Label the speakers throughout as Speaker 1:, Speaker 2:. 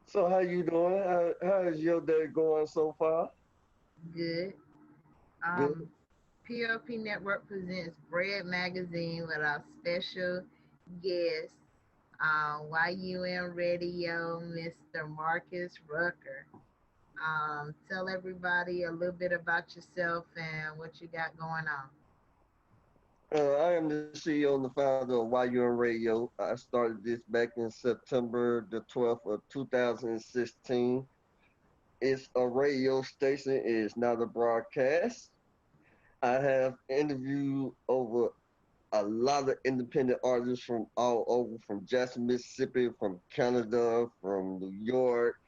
Speaker 1: So how you doing? How is your day going so far?
Speaker 2: Good.
Speaker 1: Good.
Speaker 2: Um, PLP Network presents Bread Magazine with our special guest, YUM Radio, Mr. Marcus Rucker. Tell everybody a little bit about yourself and what you got going on.
Speaker 1: I am the CEO and the founder of YUN Radio. I started this back in September the 12th of 2016. It's a radio station. It's not a broadcast. I have interviewed over a lot of independent artists from all over, from Jackson, Mississippi, from Canada, from New York,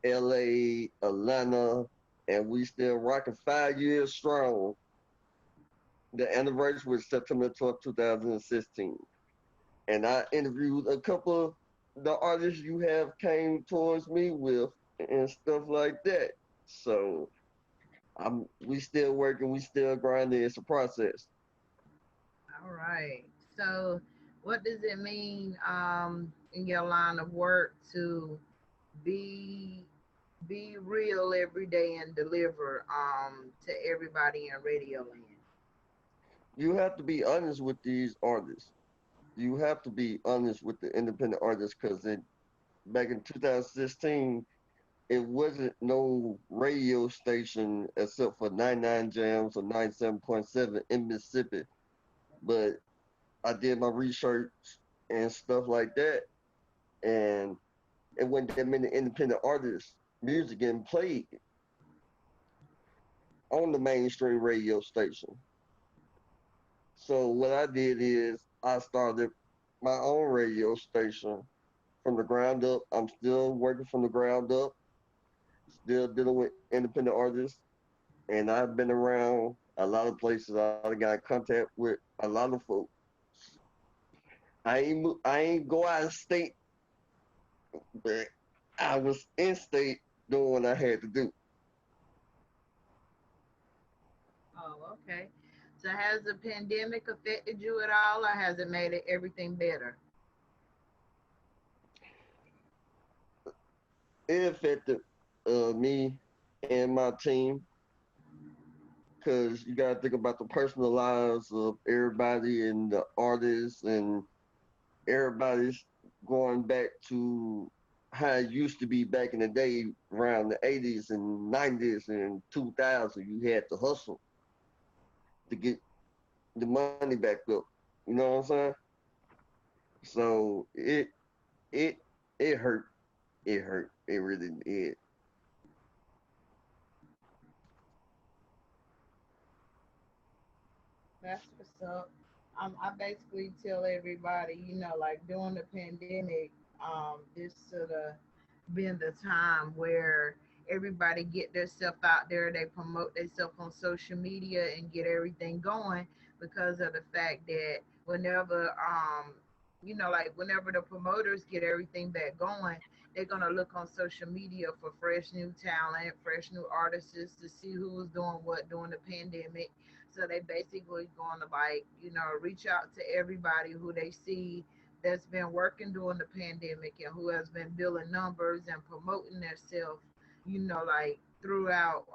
Speaker 1: LA, Atlanta, and we still rocking 5 years strong. The anniversary was September 12th, 2016. And I interviewed a couple of the artists you have came towards me with and stuff like that. So we still working, we still grinding. It's a process.
Speaker 2: All right. So, what does it mean in your line of work to be be real every day and deliver to everybody in Radio Land?
Speaker 1: You have to be honest with these artists. You have to be honest with the independent artists because back in 2016, it wasn't no radio station except for 99 Jams or 97.7 in Mississippi. But I did my research and stuff like that, and it wasn't that many independent artists music getting played on the mainstream radio station. So what I did is I started my own radio station from the ground up. I'm still working from the ground up, still dealing with independent artists, and I've been around a lot of places. I got contact with a lot of folks. I ain't go out of state, but I was in state doing what I had to do.
Speaker 2: Oh, okay. So has the pandemic affected you at all, or has it made it everything better?
Speaker 1: It affected me and my team because you got to think about the personal lives of everybody and the artists, and everybody's going back to how it used to be back in the day around the 80s and 90s and 2000. You had to hustle to get the money back up. You know what I'm saying? So it it hurt. It hurt. It really did.
Speaker 2: That's what's up. I basically tell everybody, like during the pandemic, this should have been the time where everybody get their stuff out there. They promote themselves on social media and get everything going because of the fact that whenever the promoters get everything back going, they're gonna look on social media for fresh new talent, fresh new artists to see who was doing what during the pandemic. So they basically going to reach out to everybody who they see that's been working during the pandemic and who has been building numbers and promoting themselves, throughout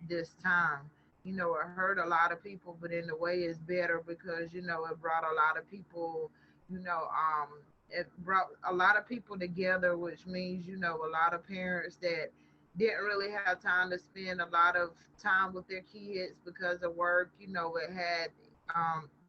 Speaker 2: this time. It hurt a lot of people, but in a way it's better because it brought a lot of people, you know, um, it brought a lot of people together, which means a lot of parents that didn't really have time to spend a lot of time with their kids because of work. It had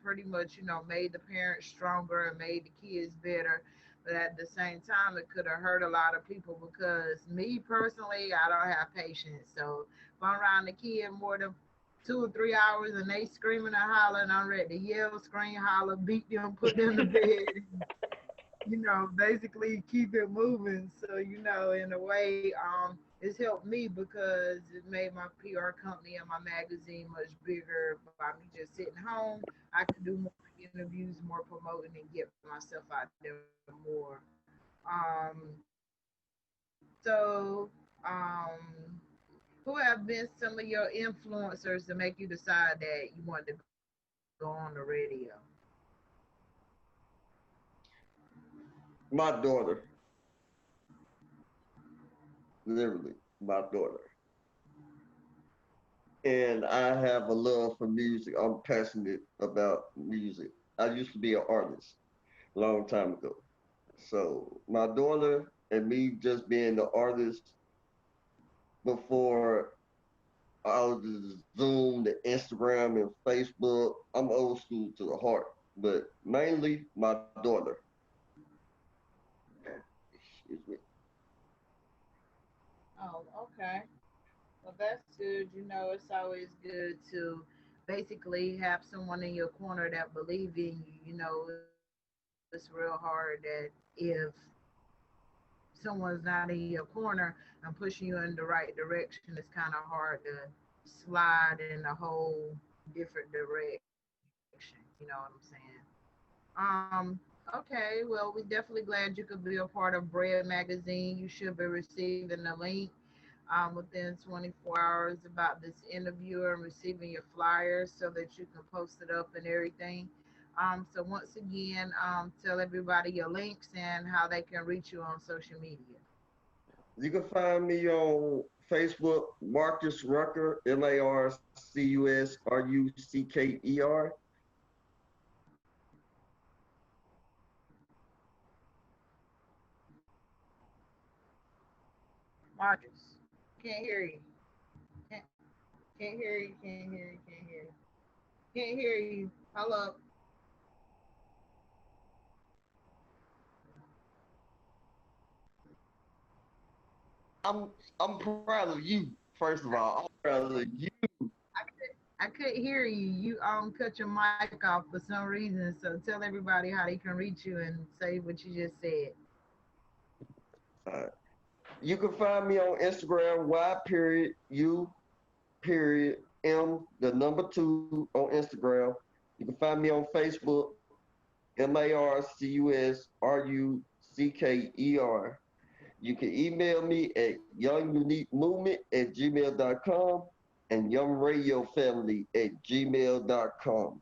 Speaker 2: pretty much made the parents stronger and made the kids better, but at the same time it could have hurt a lot of people because me personally, I don't have patience. So if I'm around the kid more than 2 or 3 hours and they screaming and hollering, I'm ready to yell, scream, holler, beat them, put them to bed, basically keep it moving. So, in a way, it's helped me because it made my PR company and my magazine much bigger by me just sitting home. I could do more interviews, more promoting, and get myself out there more. So, who have been some of your influencers to make you decide that you wanted to go on the radio?
Speaker 1: My daughter, literally my daughter. And I have a love for music. I'm passionate about music. I used to be an artist a long time ago. So my daughter and me just being the artist before all of the Zoom, the Instagram, and Facebook. I'm old school to the heart, but mainly my daughter. Excuse me.
Speaker 2: Oh, okay. Well, that's good. It's always good to basically have someone in your corner that believe in you. It's real hard that if someone's not in your corner and pushing you in the right direction, it's kind of hard to slide in a whole different direction. You know what I'm saying? Okay, well, we're definitely glad you could be a part of Bread Magazine. You should be receiving the link within 24 hours about this interview and receiving your flyers so that you can post it up and everything. So once again, tell everybody your links and how they can reach you on social media.
Speaker 1: You can find me on Facebook, Marcus Rucker, MarcusRucker.
Speaker 2: Marcus, can't hear you. Can't, can't hear you. Can't hear you. Can't hear you. Can't hear you. Hello.
Speaker 1: I'm I'm proud of you. First of all, I'm proud of you.
Speaker 2: I couldn't hear you. You cut your mic off for some reason. So tell everybody how they can reach you and say what you just said.
Speaker 1: Uh, you can find me on Instagram, Y period U period M the number two on Instagram. You can find me on Facebook, MarcusRucker. You can email me at younguniquemovement@gmail.com and youngradiofamily@gmail.com.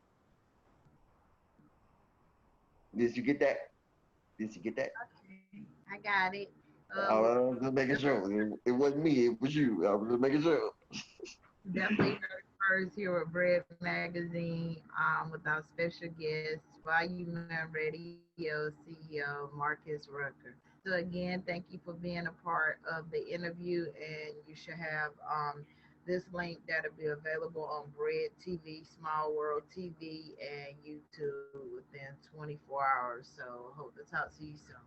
Speaker 1: Did you get that? Did you get that?
Speaker 2: Okay, I got it.
Speaker 1: I was just making sure. It wasn't me, it was you. I was just making sure.
Speaker 2: Definitely heard first here with Bread Magazine with our special guest, Volume Man Radio CEO Marcus Rucker. So again, thank you for being a part of the interview, and you should have this link that'll be available on Bread TV, Small World TV, and YouTube within 24 hours. So hope to talk to you soon.